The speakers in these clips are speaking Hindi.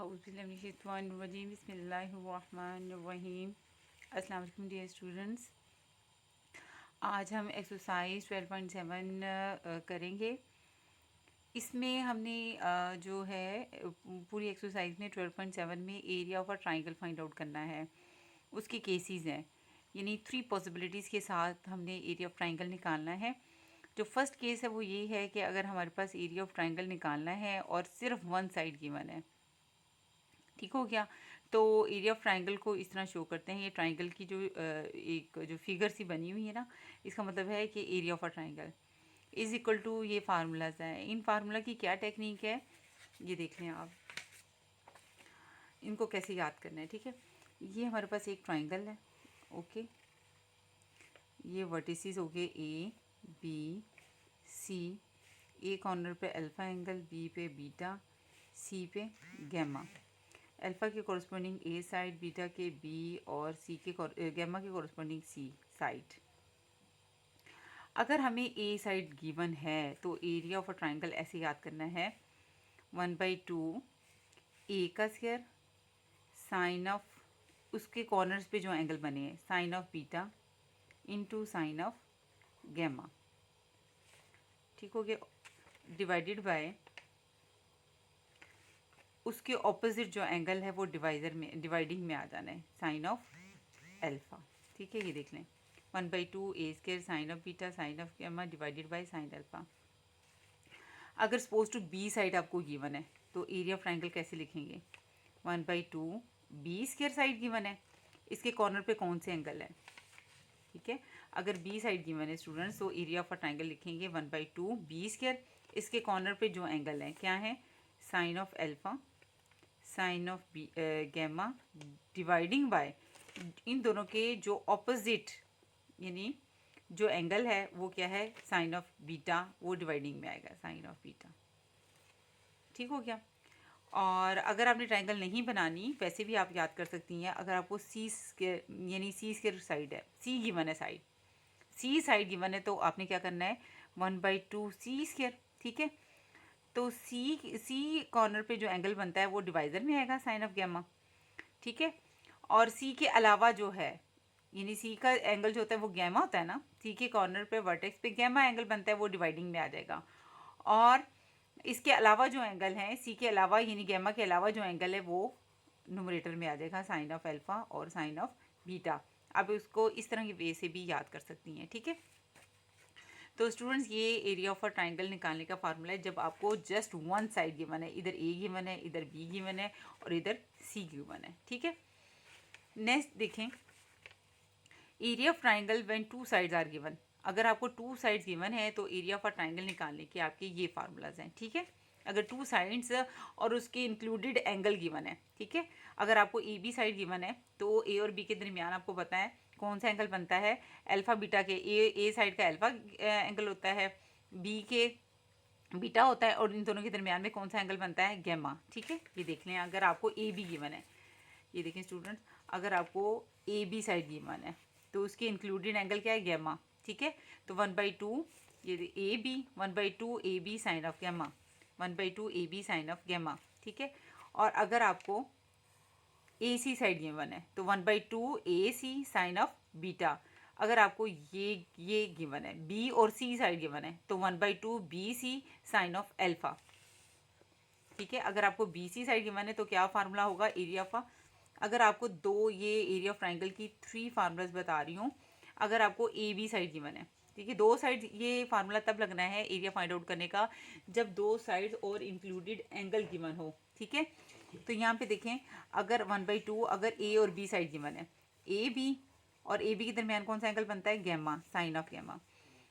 बिस्मिल्लाहिर्रहमानिर्रहीम अस्सलाम वालेकुम डियर स्टूडेंट्स। आज हम एक्सरसाइज 12.7 करेंगे। इसमें हमने जो है पूरी एक्सरसाइज में 12.7 में area of a triangle find out करना है। उसके केसेस हैं, यानी 3 पॉसिबिलिटीज़ के साथ हमने एरिया ऑफ ट्राइंगल निकालना है। जो फर्स्ट केस है वो ये है कि अगर हमारे पास एरिया ऑफ ट्राइंगल निकालना है और सिर्फ वन साइड गिवन है, ठीक हो गया। तो एरिया ऑफ ट्राइंगल को इस तरह शो करते हैं। ये ट्राइंगल की जो एक जो फिगर सी बनी हुई है ना, इसका मतलब है कि area of a triangle is equal to ये फार्मूलाज हैं। इन फार्मूला की क्या टेक्निक है ये देख लें आप, इनको कैसे याद करना है। ठीक है, ये हमारे पास एक ट्राइंगल है। ओके, ये वर्टिसेस हो गए A B C. A corner पे अल्फ़ा एंगल, बी पे बीटा, सी पे गैमा। अल्फ़ा के कॉरस्पॉन्डिंग ए साइड, बीटा के बी और सी के गैमा के कॉरस्पॉन्डिंग सी साइड। अगर हमें ए साइड गिवन है तो एरिया ऑफ अ ट्राइंगल ऐसे याद करना है, 1/2 ए का स्क्वायर साइन ऑफ उसके कॉर्नर्स पे जो एंगल बने हैं sine of beta into sine of gamma, ठीक हो गया, डिवाइडेड बाय उसके ऑपोजिट जो एंगल है वो डिवाइडिंग में आ जाना है, साइन ऑफ अल्फ़ा। ठीक है, ये देख लें, 1/2 A square sine of beta sine of gamma divided by sine alpha. अगर सपोज टू बी साइड आपको गिवन है तो एरिया ऑफ ट्राइंगल कैसे लिखेंगे, 1/2 बी स्क्वायर साइड गिवन है, इसके कॉर्नर पे कौन से एंगल है। ठीक है, अगर बी साइड गिवन है स्टूडेंट्स तो एरिया ऑफ अ ट्राइंगल लिखेंगे 1/2 बी स्क्वायर, इसके कॉर्नर पे जो एंगल है क्या है, sine of alpha sine of gamma dividing by इन दोनों के जो ऑपोजिट यानी जो एंगल है वो क्या है, साइन ऑफ बीटा, वो डिवाइडिंग में आएगा, साइन ऑफ बीटा। ठीक हो गया। और अगर आपने ट्राइंगल नहीं बनानी वैसे भी आप याद कर सकती हैं। अगर आपको सी स्क्वायर यानी सी स्क्वायर साइड है, सी गिवन है साइड, सी साइड गिवन है तो आपने क्या करना है, 1/2 सी स्क्वायर। ठीक है, तो सी कॉर्नर पे जो एंगल बनता है वो डिवाइज़र में आएगा, साइन ऑफ गैमा। ठीक है, और सी के अलावा जो है यानी सी का एंगल जो होता है वो गैमा होता है ना, सी के कॉर्नर पे वर्टेक्स पे गैमा एंगल बनता है, वो डिवाइडिंग में आ जाएगा। और इसके अलावा जो एंगल हैं, सी के अलावा यानी गैमा के अलावा जो एंगल है वो न्यूमरेटर में आ जाएगा, साइन ऑफ अल्फ़ा और साइन ऑफ बीटा। अब उसको इस तरह के वे से भी याद कर सकती हैं। ठीक है, तो स्टूडेंट्स ये एरिया ऑफ अ ट्राइंगल निकालने का फार्मूला है जब आपको जस्ट वन साइड गिवन है, इधर ए गिवन है, इधर बी गिवन है और इधर सी गिवन है। ठीक है, नेक्स्ट देखें, area of triangle when two sides are given. अगर आपको टू साइड्स गिवन है तो एरिया ऑफ अ ट्राइंगल निकालने के आपके ये फार्मूलाज हैं। ठीक है, अगर टू साइड्स और उसके इंक्लूडेड एंगल गिवन है। ठीक है, अगर आपको ए बी साइड गिवन है तो ए और बी के दरमियान आपको पता है कौन सा एंगल बनता है, अल्फ़ा बीटा के ए साइड का अल्फ़ा एंगल होता है, बी के बीटा होता है, और इन दोनों के दरमियान में कौन सा एंगल बनता है, गैमा। ठीक है, ये देख लें, अगर आपको ए बी गिवन है, ये देखें स्टूडेंट्स, अगर आपको ए बी साइड गिवन है तो उसके इंक्लूडेड एंगल क्या है, गैमा। ठीक है, तो 1/2 ये A B, 1/2 A B sine of gamma, 1/2 A B sine of gamma. ठीक है, और अगर आपको ए सी साइड गिवन है तो 1/2 ए सी साइन ऑफ बीटा। अगर आपको ये गिवन है, बी और सी साइड गिवन है तो 1/2 B C sine of alpha. ठीक है, अगर आपको बी सी साइड गिवन है तो क्या फार्मूला होगा, एरिया ऑफ। अगर आपको दो ये एरिया ऑफ ट्राइंगल की 3 फार्मूलाज बता रही हूँ, अगर आपको ए बी साइड गिवन है, ठीक है, दो साइड, ये फार्मूला तब लगना है एरिया फाइंड आउट करने का जब दो साइड्स और इंक्लूडेड एंगल गिवन हो। ठीक है, तो यहाँ पे देखें, अगर 1/2 अगर ए और बी साइड गिवन है, ए बी और ए बी के दरमियान कौन सा एंगल बनता है, गैमा, साइन ऑफ गैमा।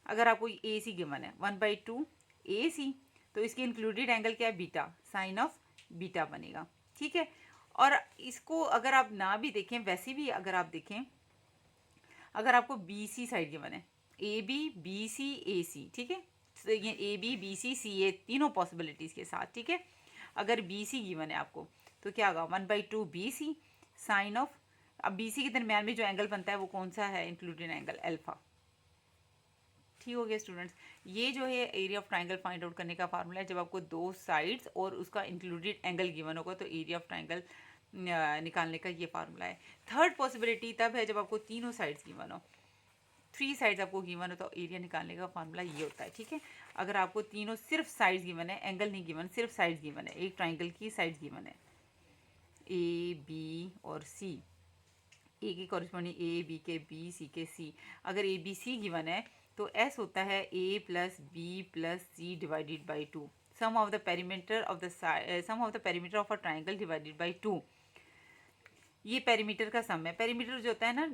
अगर आपको ए सी गिवन है 1/2 ए सी तो इसके इंक्लूडेड एंगल क्या है, बीटा, साइन ऑफ बीटा बनेगा। ठीक है, और इसको अगर आप ना भी देखें वैसे भी अगर आप देखें, अगर आपको बी सी साइड गिवन है, ए बी बी सी ए सी, ठीक है, तो ये ए बी बी सी सी ए तीनों पॉसिबिलिटीज़ के साथ। ठीक है, अगर बी सी गिवन है आपको तो क्या होगा, 1/2 बी सी साइन ऑफ, अब बी सी के दरमियान में जो एंगल बनता है वो कौन सा है, इंक्लूडेड एंगल अल्फ़ा। ठीक हो गया स्टूडेंट्स। ये जो है area of triangle find out करने का फार्मूला है। जब आपको दो साइड्स और उसका इंक्लूडेड एंगल गिवन होगा तो एरिया ऑफ ट्राइंगल निकालने का ये फार्मूला है। थर्ड पॉसिबिलिटी तब है जब आपको तीनों साइड्स गिवन हो, थ्री साइड्स आपको गिवन हो, तो एरिया निकालने का फार्मूला ये होता है। ठीक है, अगर आपको तीनों सिर्फ साइड्स गिवन है, एंगल नहीं गिवन, सिर्फ साइड्स गिवन है, एक ट्राइंगल की साइड्स गिवन है ए बी और सी, ए की कॉरेस्पॉन्डिंग ए बी के बी सी के सी, अगर ए बी सी गिवन है तो एस होता है A plus B plus C divided by 2, sum of the perimeter of a triangle divided by 2। ये पेरीमीटर का सम है। पेरीमीटर जो होता है ना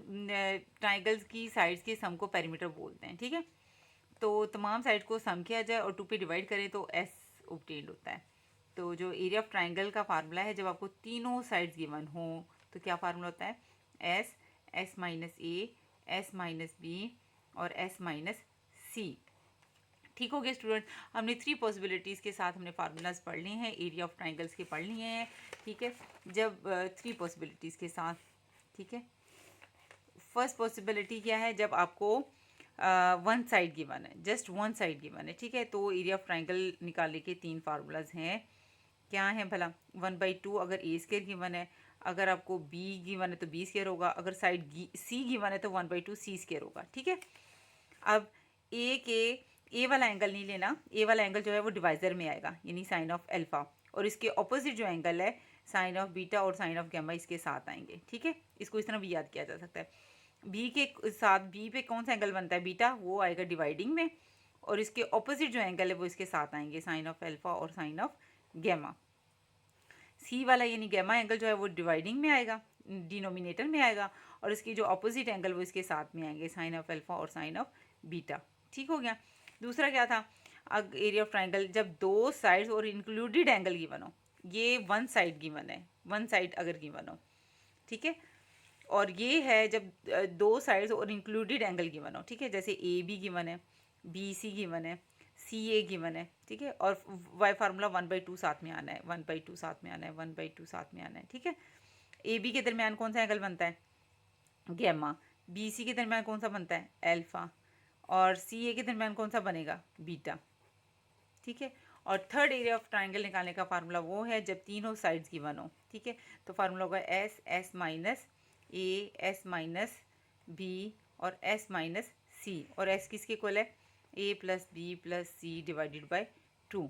ट्राइंगल्स की साइड्स के सम को पेरीमीटर बोलते हैं। ठीक है, तो तमाम साइड को सम किया जाए और 2 पे डिवाइड करें तो एस ऑब्टेन्ड होता है। तो जो एरिया ऑफ ट्राइंगल का फार्मूला है, जब आपको तीनों साइड्स गिवन हो तो क्या फार्मूला होता है, S, S minus A, S minus B और एस माइनस सी। ठीक हो गया स्टूडेंट, हमने 3 पॉसिबिलिटीज़ के साथ हमने फार्मूलाज पढ़ लिए हैं, एरिया ऑफ ट्राइंगल्स के पढ़ लिए हैं। ठीक है, जब 3 पॉसिबिलिटीज़ के साथ। ठीक है, फर्स्ट पॉसिबिलिटी क्या है, जब आपको वन साइड गिवन है, जस्ट वन साइड गिवन है। ठीक है, तो एरिया ऑफ ट्राइंगल निकालने के 3 फार्मूलाज हैं। क्या है भला, 1/2 अगर ए स्केयर गिवन है, अगर आपको बी गिवन है तो बी स्केयर होगा, अगर साइड सी गिवन है तो 1/2 सी स्केयर होगा। ठीक है, अब ए वाला एंगल नहीं लेना, ए वाला एंगल जो है वो डिवाइजर में आएगा, यानी साइन ऑफ अल्फा, और इसके ऑपोजिट जो एंगल है साइन ऑफ बीटा और साइन ऑफ गैमा इसके साथ आएंगे। ठीक है, इसको इस तरह भी याद किया जा सकता है। बी के साथ बी पे कौन सा एंगल बनता है, बीटा, वो आएगा डिवाइडिंग में, और इसके ऑपोजिट जो एंगल है वो इसके साथ आएंगे, साइन ऑफ अल्फा और साइन ऑफ गैमा। सी वाला यानी गैमा एंगल जो है वो डिवाइडिंग में आएगा, डिनोमिनेटर में आएगा, और इसकी जो ऑपोजिट एंगल वो इसके साथ में आएंगे, साइन ऑफ अल्फा और साइन ऑफ बीटा। ठीक हो गया। दूसरा क्या था, एरिया ऑफ ट्राइंगल, जब दो साइड्स और इंक्लूडेड एंगल गिवन हो, ये वन साइड गिवन है, वन साइड अगर गिवन हो, ठीक है, और ये है जब दो साइड्स और इंक्लूडेड एंगल गिवन हो। ठीक है, जैसे ए बी गिवन है, बी सी गिवन है, सी ए गिवन है। ठीक है, और वाई फार्मूला 1/2 साथ में आना है, 1/2 साथ में आना है, 1/2 साथ में आना है। ठीक है, ए बी के दरमियान कौन सा एंगल बनता है, गैमा, बी सी के दरमियान कौन सा बनता है, अल्फा, और सी ए के दरमियान कौन सा बनेगा, बीटा। ठीक है, और थर्ड एरिया ऑफ ट्राइंगल निकालने का फार्मूला वो है जब तीनों साइड्स गिवन हो। ठीक है, तो फार्मूला होगा S, S minus A, S minus B और एस माइनस सी, और एस किसके इक्वल है, A plus B plus C divided by 2।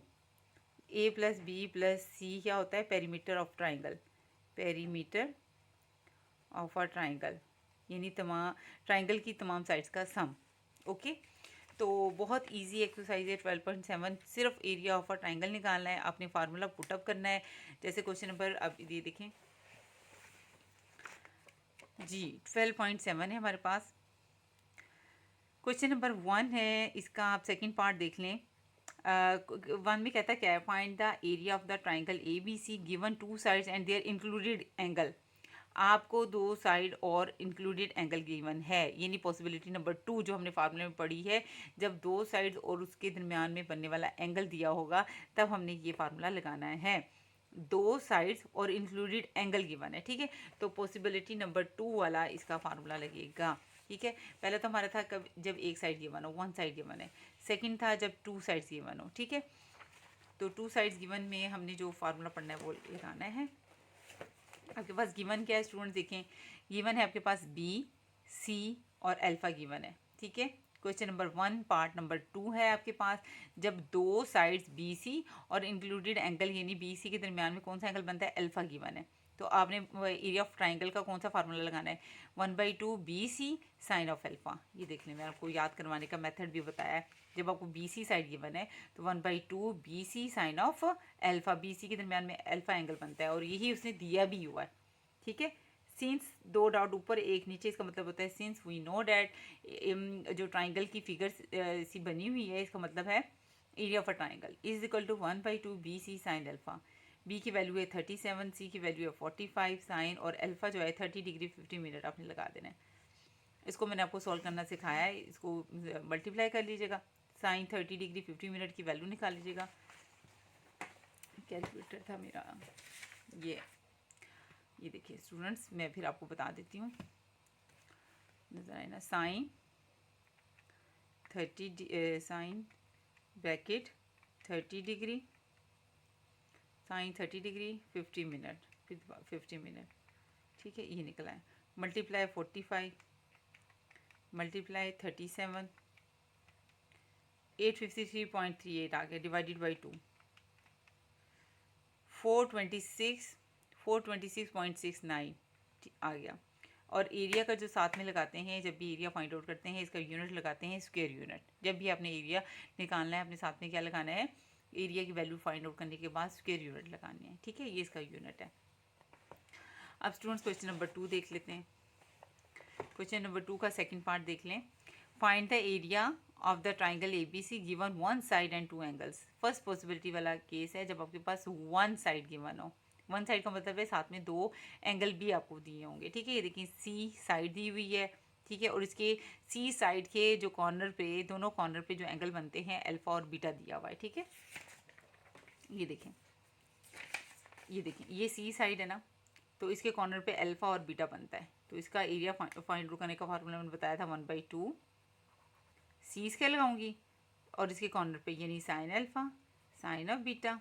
A plus B plus C क्या होता है, perimeter of triangle, perimeter of a triangle, यानी तमाम ट्राइंगल की तमाम साइड्स का सम। ओके, तो बहुत इजी एक्सरसाइज है 12.7, सिर्फ एरिया ऑफ अ ट्राइंगल निकालना है, आपने फार्मूला पुटअप करना है। जैसे क्वेश्चन नंबर अब ये देखें जी, 12.7 है हमारे पास। क्वेश्चन नंबर 1 है, इसका आप सेकंड पार्ट देख लें। 1 में कहता क्या है, find the area of the triangle A B C given 2 sides and their included angle. आपको 2 साइड और इंक्लूडेड एंगल गिवन है, यानी पॉसिबिलिटी नंबर 2 जो हमने फार्मूले में पढ़ी है, जब 2 साइड्स और उसके दरमियान में बनने वाला एंगल दिया होगा तब हमने ये फार्मूला लगाना है। 2 साइड्स और इंक्लूडेड एंगल गिवन है। ठीक है, तो पॉसिबिलिटी नंबर 2 वाला इसका फार्मूला लगेगा। ठीक है, पहले तो हमारा था कब, जब एक साइड गिवन हो, वन साइड गिवन है। सेकंड था जब 2 साइड्स गिवन हो। ठीक है, तो 2 साइड्स गिवन में हमने जो फार्मूला पढ़ना है वो लगाना है। आपके पास गिवन क्या है स्टूडेंट, देखें, गिवन है आपके पास बी, सी और अल्फा गिवन है। ठीक है, क्वेश्चन नंबर 1 पार्ट नंबर 2 है आपके पास, जब दो साइड्स बी सी और इंक्लूडेड एंगल यानी बी सी के दरमियान में कौन सा एंगल बनता है, अल्फा गिवन है, तो आपने एरिया ऑफ ट्राइंगल का कौन सा फार्मूला लगाना है, 1/2 B C sine of alpha. ये देख लें, मैंने आपको याद करवाने का मेथड भी बताया है। जब आपको बी सी साइड गिवन है तो 1/2 B C sine of alpha, B C के दरमियान में अल्फा एंगल बनता है, और यही उसने दिया भी हुआ है। ठीक है, सिंस 2 डॉट ऊपर 1 नीचे, इसका मतलब होता है सिंस वी नो डैट, जो ट्राइंगल की फिगर सी बनी हुई है, इसका मतलब है area of a triangle is equal to 1/2 B C sine alpha. B की वैल्यू है 37, सी की वैल्यू है 45, साइन और अल्फा जो है 30 डिग्री 50 मिनट आपने लगा देना है। इसको मैंने आपको सॉल्व करना सिखाया है, इसको मल्टीप्लाई कर लीजिएगा, साइन 30 डिग्री 50 मिनट की वैल्यू निकाल लीजिएगा। कैलकुलेटर था मेरा, ये देखिए स्टूडेंट्स, मैं फिर आपको बता देती हूँ, नजर आए ना, sine 30 sine bracket 30 degree sine 30 degree 50 minute 50 minute, ठीक है, ये निकला है। मल्टीप्लाई 45 मल्टीप्लाई 37 853.38 आ गया, डिवाइडेड बाई 2 426.69 आ गया। और एरिया का जो साथ में लगाते हैं, जब भी एरिया फाइंड आउट करते हैं, इसका यूनिट लगाते हैं स्क्वायर यूनिट। जब भी आपने एरिया निकालना है, अपने साथ में क्या लगाना है, एरिया की वैल्यू फाइंड आउट करने के बाद स्क्वायर यूनिट लगानी है, ठीक है, ये इसका यूनिट है। अब स्टूडेंट्स क्वेश्चन नंबर 2 देख लेते हैं। क्वेश्चन नंबर 2 का सेकंड पार्ट देख लें। Find the area of the triangle ABC given one side and two angles. First possibility वाला केस है जब आपके पास वन साइड गिवन हो। वन साइड का मतलब है साथ में दो एंगल भी आपको दिए होंगे, ठीक है। ये देखिए सी साइड दी हुई है, ठीक है, और इसके सी साइड के जो कॉर्नर पे, दोनों कॉर्नर पे जो एंगल बनते हैं अल्फा और बीटा दिया हुआ है, ठीक है। ये देखें, ये देखें, ये सी साइड है ना, तो इसके कॉर्नर पे अल्फा और बीटा बनता है। तो इसका एरिया फाइंड करने का फार्मूला मैंने बताया था 1/2 सी स्क्वायर लगाऊंगी और इसके कॉर्नर पे यानी sign alpha sign of beta,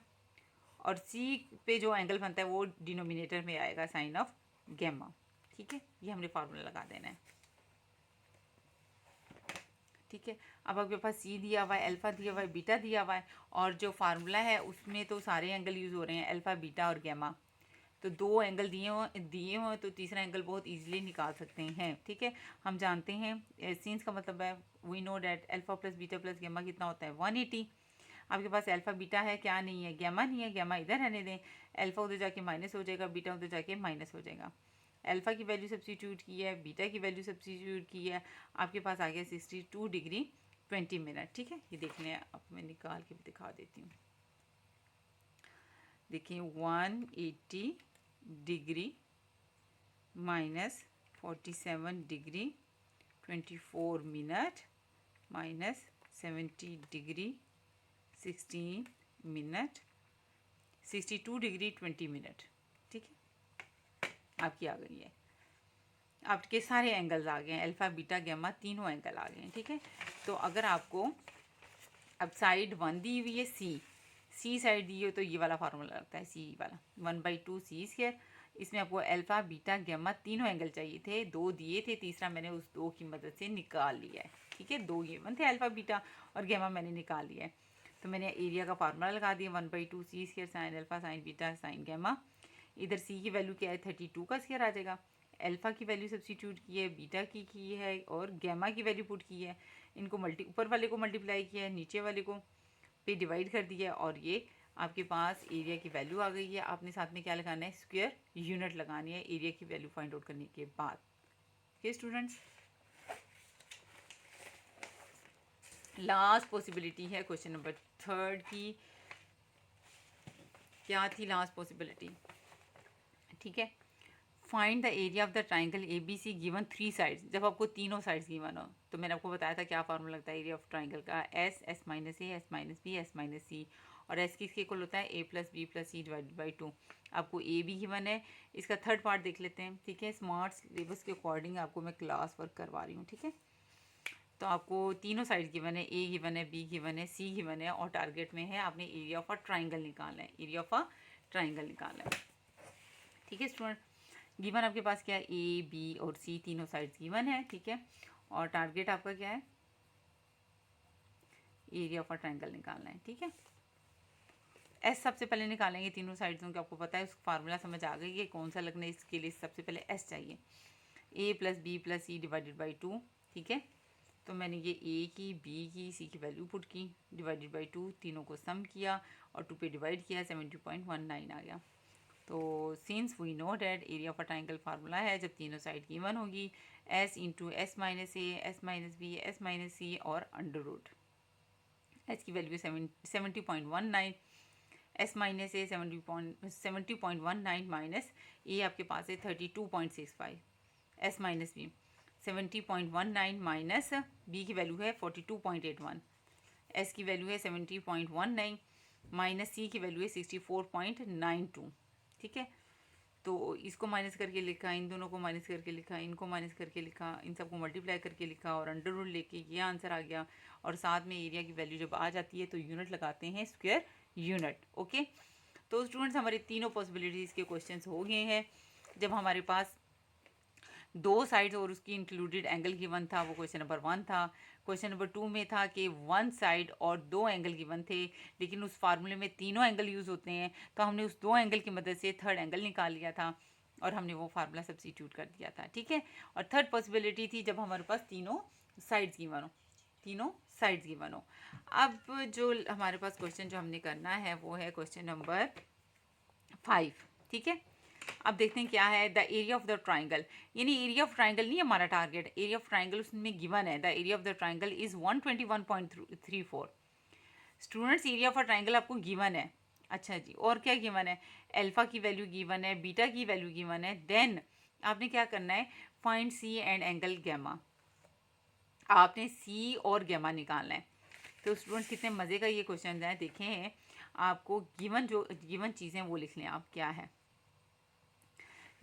और सी पे जो एंगल बनता है वो डिनोमिनेटर में आएगा साइन ऑफ गैमा, ठीक है। ये हमने फार्मूला लगा देना है, ठीक है। अब आपके पास सी दिया हुआ है, अल्फा दिया हुआ है, बीटा दिया हुआ है, और जो फार्मूला है उसमें तो सारे एंगल यूज़ हो रहे हैं, अल्फा बीटा और गैमा। तो दो एंगल दिए हुए तो तीसरा एंगल बहुत इजीली निकाल सकते हैं, ठीक है। हम जानते हैं सीन्स का मतलब है, we know that alpha plus beta plus gamma कितना होता है 180। आपके पास अल्फा बीटा है, क्या नहीं है, गैमा नहीं है, गैमा इधर रहने दें, अल्फा उधर जाके माइनस हो जाएगा, बीटा उधर जाके माइनस हो जाएगा। अल्फा की वैल्यू सब्स्टिट्यूट की है, बीटा की वैल्यू सब्स्टिट्यूट की है, आपके पास आ गया 62 डिग्री 20 मिनट, ठीक है। ये देख लें, अब मैं निकाल के दिखा देती हूँ। देखिए 180 degree minus 47 degree 24 minute minus 70 degree 16 minute 62 degree 20 minute, ठीक है, आपकी आ गई है। आपके सारे एंगल्स आ गए हैं, अल्फा बीटा गैमा तीनों एंगल आ गए हैं, ठीक है। तो अगर आपको अब साइड 1 दी हुई है, सी साइड दी हो तो ये वाला फार्मूला लगता है, सी वाला 1/2 सी स्क्वायर। इसमें आपको अल्फा बीटा गैमा तीनों एंगल चाहिए थे, दो दिए थे, तीसरा मैंने उस दो की मदद से निकाल लिया है, ठीक है। दो गिवन थे अल्फा बीटा और गैमा मैंने निकाल लिया है, तो मैंने एरिया का फार्मूला लगा दिया 1/2 C square sine alpha sine beta sine gamma. इधर सी की वैल्यू क्या है 32 का स्क्वायर आ जाएगा, अल्फा की वैल्यू सब्स्टिट्यूट की है, बीटा की है और गैमा की वैल्यू पुट की है। इनको ऊपर वाले को मल्टीप्लाई किया है, नीचे वाले को पे डिवाइड कर दिया, और ये आपके पास एरिया की वैल्यू आ गई है। आपने साथ में क्या लगाना है, स्क्वायर यूनिट लगानी है एरिया की वैल्यू फाइंड आउट करने के बाद, ओके स्टूडेंट्स। लास्ट पॉसिबिलिटी है क्वेश्चन नंबर 3 की। क्या थी लास्ट पॉसिबिलिटी, ठीक है। Find the area of the triangle ABC given 3 sides. जब आपको तीनों साइड्स गिवन हो, तो मैंने आपको बताया था क्या फार्मूला लगता है एरिया ऑफ ट्राइंगल का, S minus A S minus B S minus C, और S किसके इक्वल होता है A plus B plus C divided by 2। आपको A भी गिवन है, इसका थर्ड पार्ट देख लेते हैं, ठीक है। स्मार्ट सिलेबस के अकॉर्डिंग आपको मैं क्लास वर्क करवा रही हूँ, ठीक है। तो आपको तीनों साइड गिवन है, A गिवन है, B गिवन है, C गिवन है, और टारगेट में है आपने एरिया ऑफ अ ट्राइंगल निकालना है, एरिया ऑफ अ ट्राइंगल निकालना है, ठीक है स्टूडेंट। गिवन आपके पास क्या है, A B और C तीनों साइड्स गिवन है, ठीक है। और टारगेट आपका क्या है, एरिया ऑफ अ ट्राइंगल निकालना है, ठीक है। S सबसे पहले निकालेंगे तीनों साइड्स को, आपको पता है उस फार्मूला समझ आ गई है कौन सा लगना है, इसके लिए सबसे पहले S चाहिए, A plus B plus C divided by 2, ठीक है। तो मैंने ये A की B की C की वैल्यू पुट की, डिवाइडेड बाई 2, तीनों को सम किया और 2 पे डिवाइड किया, 70.19 आ गया। तो since we know that area of a triangle formula है जब तीनों साइड गिवन होगी, S into S minus A S minus B S minus C और अंडर रूट। S की value 70.19, S minus A 70.19 minus A आपके पास है 32.65, S minus B 70.19 minus B की वैल्यू है 42.81, S की वैल्यू है 70.19 माइनस सी की वैल्यू है 64.92, ठीक है। तो इसको माइनस करके लिखा, इन दोनों को माइनस करके लिखा, इनको माइनस करके लिखा, इन सबको मल्टीप्लाई करके लिखा और अंडर रूट लेके ये आंसर आ गया। और साथ में एरिया की वैल्यू जब आ जाती है तो यूनिट लगाते हैं, स्क्वायर यूनिट। ओके, तो स्टूडेंट्स हमारे तीनों पॉसिबिलिटीज़ के क्वेश्चंस हो गए हैं। जब हमारे पास दो साइड्स और उसकी इंक्लूडेड एंगल गिवन था, वो क्वेश्चन नंबर 1 था। क्वेश्चन नंबर 2 में था कि वन साइड और दो एंगल गिवन थे, लेकिन उस फार्मूले में तीनों एंगल यूज़ होते हैं, तो हमने उस दो एंगल की मदद से थर्ड एंगल निकाल लिया था और हमने वो फार्मूला सब्स्टिट्यूट कर दिया था। ठीक है, और थर्ड पॉसिबिलिटी थी जब हमारे पास तीनों साइड्स गिवन हो, तीनों साइड्स गिवन हो। अब जो हमारे पास क्वेश्चन जो हमने करना है वो है क्वेश्चन नंबर 5। ठीक है, अब देखते हैं क्या है। The area of the triangle, यानी एरिया ऑफ ट्राइंगल नहीं हमारा टारगेट, एरिया ऑफ ट्राइंगल उसमें गिवन है। The area of the triangle is 121.34। Students area of a triangle आपको गिवन है। अच्छा जी, और क्या गिवन है? अल्फा की वैल्यू गिवन है, बीटा की वैल्यू गिवन है। देन आपने क्या करना है, find C and angle gamma. आपने सी और गैमा निकालना है। तो स्टूडेंट्स कितने मज़े का ये क्वेश्चन है, देखें आपको गिवन जो गिवन चीज़ें वो लिख लें आप, क्या है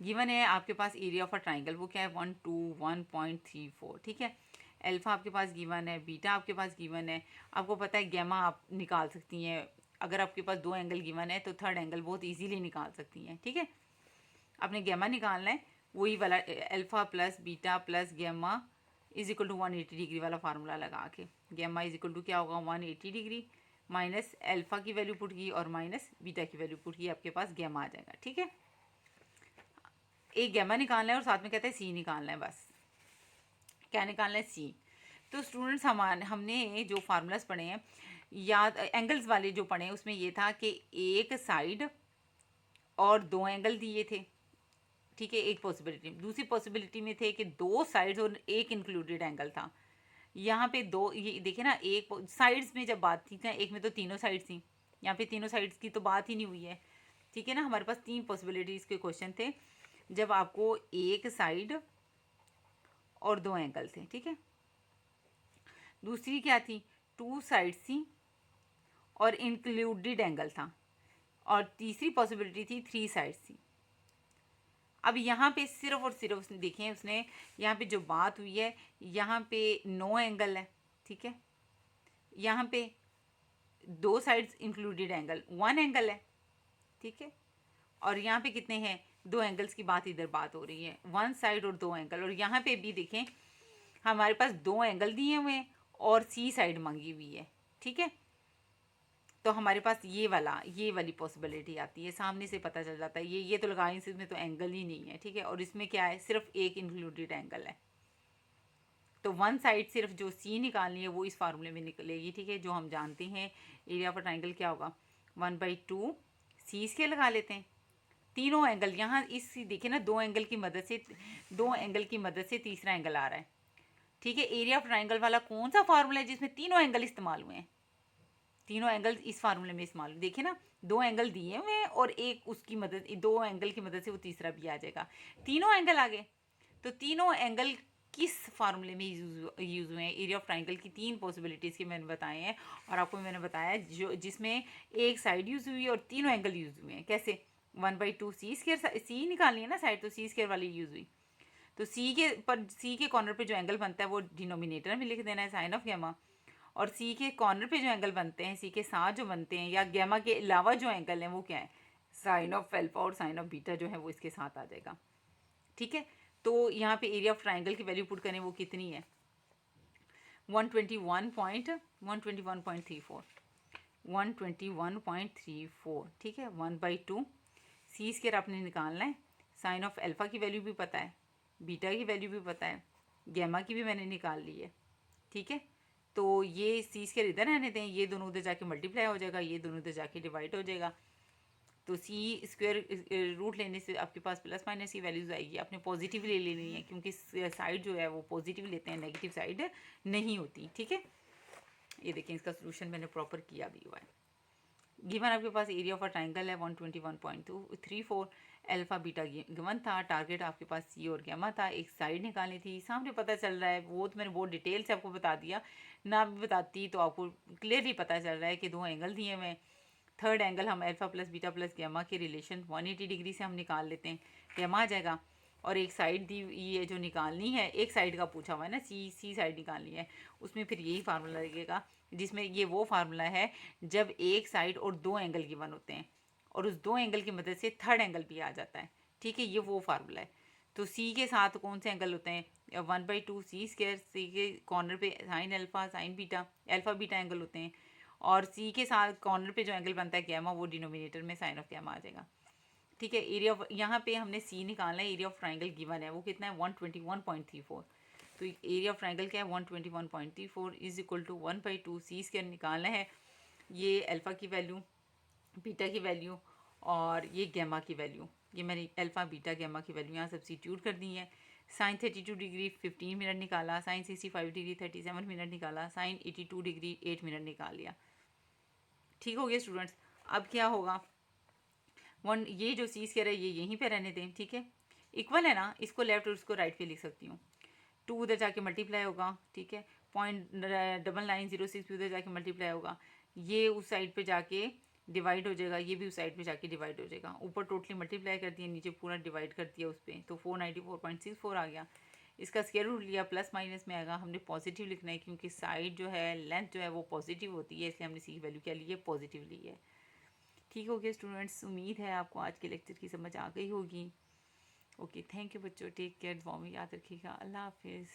गिवन है आपके पास एरिया ऑफ अ ट्राइंगल, वो क्या है 121.34। ठीक है, अल्फा आपके पास गिवन है, बीटा आपके पास गिवन है, आपको पता है गैमा आप निकाल सकती हैं। अगर आपके पास दो एंगल गिवन है तो थर्ड एंगल बहुत इजीली निकाल सकती हैं। ठीक है, आपने गैमा निकालना है, वही वाला alpha plus beta plus gamma is equal to 180 degree वाला फार्मूला लगा के। गैमा इज इक्वल टू क्या होगा, 180 डिग्री माइनस अल्फा की वैल्यू पुट की और माइनस बीटा की वैल्यू पुट की, आपके पास गैमा आ जाएगा। ठीक है, एक गैमा निकालना है और साथ में कहते हैं सी निकालना है। बस क्या निकालना है, सी। तो स्टूडेंट्स हमने जो फार्मूलाज पढ़े हैं, याद एंगल्स वाले जो पढ़े हैं, उसमें ये था कि एक साइड और दो एंगल दिए थे। ठीक है, एक पॉसिबिलिटी। दूसरी पॉसिबिलिटी में थे कि दो साइड्स और एक इंक्लूडेड एंगल था। यहाँ पे दो, ये देखिए ना, एक साइड्स में जब बात थी ना, एक में तो तीनों साइड्स थी, यहाँ पे तीनों साइड्स की तो बात ही नहीं हुई है। ठीक है ना, हमारे पास तीन पॉसिबिलिटीज के क्वेश्चन थे जब आपको एक साइड और दो एंगल थे। ठीक है, दूसरी क्या थी, टू साइड्स थी और इंक्लूडेड एंगल था, और तीसरी पॉसिबिलिटी थी थ्री साइड्स थी। अब यहाँ पे सिर्फ और सिर्फ उसने देखें, उसने यहाँ पे जो बात हुई है, यहाँ पे नो एंगल है। ठीक है, यहाँ पे दो sides included angle, one angle है। ठीक है, और यहाँ पे कितने हैं, दो एंगल्स की बात इधर बात हो रही है, वन साइड और दो एंगल। और यहाँ पे भी देखें हमारे पास दो एंगल दिए हुए हैं और सी साइड मांगी हुई है। ठीक है, तो हमारे पास ये वाली पॉसिबिलिटी आती है, सामने से पता चल जाता है ये तो लगाएं, इसमें तो एंगल ही नहीं है। ठीक है, और इसमें क्या है, सिर्फ एक इंक्लूडेड एंगल है। तो वन साइड सिर्फ जो सी निकालनी है वो इस फार्मूले में निकलेगी। ठीक है, जो हम जानते हैं एरिया ऑफ ट्राइंगल क्या होगा, 1/2 सी स्क्वायर लगा लेते हैं। तीनों एंगल यहाँ इस देखिए ना, दो एंगल की मदद से तीसरा एंगल आ रहा है। ठीक है, एरिया ऑफ ट्राइंगल वाला कौन सा फार्मूला है जिसमें तीनों एंगल इस्तेमाल हुए हैं, तीनों एंगल इस फार्मूले में इस्तेमाल। देखिए ना, दो एंगल दिए हुए हैं और एक उसकी मदद, दो एंगल की मदद से वो तीसरा भी आ जाएगा। तीनों एंगल आ गए, तो तीनों एंगल किस फार्मूले में यूज़ हुए हैं, एरिया ऑफ ट्राइंगल की तीन पॉसिबिलिटीज़ के मैंने बताए हैं। और आपको मैंने बताया जो जिसमें एक साइड यूज़ हुई है और तीनों एंगल यूज़ हुए हैं। कैसे, 1/2 सी स्क्वायर, सी निकालनी है ना साइड, तो सी स्क्वायर वाली यूज़ हुई। तो सी के कॉर्नर पे जो एंगल बनता है वो डिनोमिनेटर में लिख देना है, साइन ऑफ गैमा। और सी के कॉर्नर पे जो एंगल बनते हैं, सी के साथ जो बनते हैं या गैमा के अलावा जो एंगल हैं वो क्या है, साइन ऑफ अल्फा और साइन ऑफ बीटा जो है वो इसके साथ आ जाएगा। ठीक है, तो यहाँ पे एरिया ऑफ ट्राइंगल की वैल्यू पुट करें, वो कितनी है, 121.34, 121.34। ठीक है, 1/2 सी स्क्वायर आपने निकालना है। साइन ऑफ अल्फा की वैल्यू भी पता है, बीटा की वैल्यू भी पता है, गैमा की भी मैंने निकाल ली है। ठीक है, तो ये सी स्क्वायर इधर रहने दें, ये दोनों उधर जाके मल्टीप्लाई हो जाएगा, ये दोनों उधर जाके डिवाइड हो जाएगा। तो सी स्क्वायर रूट लेने से आपके पास प्लस माइनस की वैल्यूज आएगी। आपने पॉजिटिव ले लेनी है क्योंकि साइड जो है वो पॉजिटिव लेते हैं, नेगेटिव साइड नहीं होती। ठीक है, ये देखें इसका सोल्यूशन मैंने प्रॉपर किया भी हुआ है। गिवन आपके पास एरिया ऑफ अ ट्राइंगल है 121.34, अल्फा बीटा गिवन था, टारगेट आपके पास सी और गैमा था, एक साइड निकालनी थी। सामने पता चल रहा है, वो तो मैंने बहुत डिटेल से आपको बता दिया, ना भी बताती तो आपको क्लियरली पता चल रहा है कि दो एंगल दिए हुए हैं, थर्ड एंगल हम alpha plus beta plus gamma के रिलेशन 180 डिग्री से हम निकाल लेते हैं, गैमा आ जाएगा। और एक साइड दी ये जो निकालनी है, एक साइड का पूछा हुआ है ना, सी साइड निकालनी है, उसमें फिर यही फार्मूला लगेगा, जिसमें ये वो फार्मूला है जब एक साइड और दो एंगल गिवन होते हैं और उस दो एंगल की मदद से थर्ड एंगल भी आ जाता है। ठीक है, ये वो फार्मूला है। तो सी के साथ कौन से एंगल होते हैं? 1/2 सी स्क्वायर, सी के कॉर्नर पे sine alpha sine beta, alpha beta angle होते हैं। और सी के साथ कॉर्नर पे जो एंगल बनता है गैमा, वो डिनोमिनेटर में साइन ऑफ गैमा आ जाएगा। ठीक है, एरिया ऑफ, यहाँ पे हमने सी निकालना है, एरिया ऑफ ट्राइंगल गिवन है वो कितना है 121.34। तो एरिया ऑफ ट्राइंगल क्या है 121.34 is equal to 1/2 C square निकालना है। ये अल्फ़ा की वैल्यू, बीटा की वैल्यू और ये गैमा की वैल्यू, ये मैंने अल्फ़ा बीटा गैमा की वैल्यू यहाँ सब्स्टिट्यूट कर दी है। साइन 32 डिग्री 15 मिनट निकाला, साइन 65 डिग्री 37 मिनट निकाला, साइन 82 डिग्री 8 मिनट निकाल लिया। ठीक हो गया स्टूडेंट्स। अब क्या होगा, ये जो सी स्क्वायर है ये यहीं पे रहने दें। ठीक है, इक्वल है ना, इसको लेफ्ट और इसको राइट पे लिख सकती हूँ। 2 उधर जाके मल्टीप्लाई होगा। ठीक है, 0.9906 भी उधर जाके मल्टीप्लाई होगा, ये उस साइड पे जाके डिवाइड हो जाएगा, ये भी उस साइड पे जाके डिवाइड हो जाएगा। ऊपर टोटली मल्टीप्लाई कर दिया, नीचे पूरा डिवाइड कर दिया उस पर, तो 494.64 आ गया। इसका स्क्वायर रूट लिया, प्लस माइनस में आएगा, हमने पॉजिटिव लिखना है क्योंकि साइड जो है, लेंथ जो है वो पॉजिटिव होती है, इसलिए हमने सी की वैल्यू क्या ली है, पॉजिटिव ली है। ठीक हो गया स्टूडेंट्स, उम्मीद है आपको आज के लेक्चर की समझ आ गई होगी। ओके, थैंक यू बच्चों, टेक केयर, दुआ में याद रखिएगा, अल्लाह हाफिज़।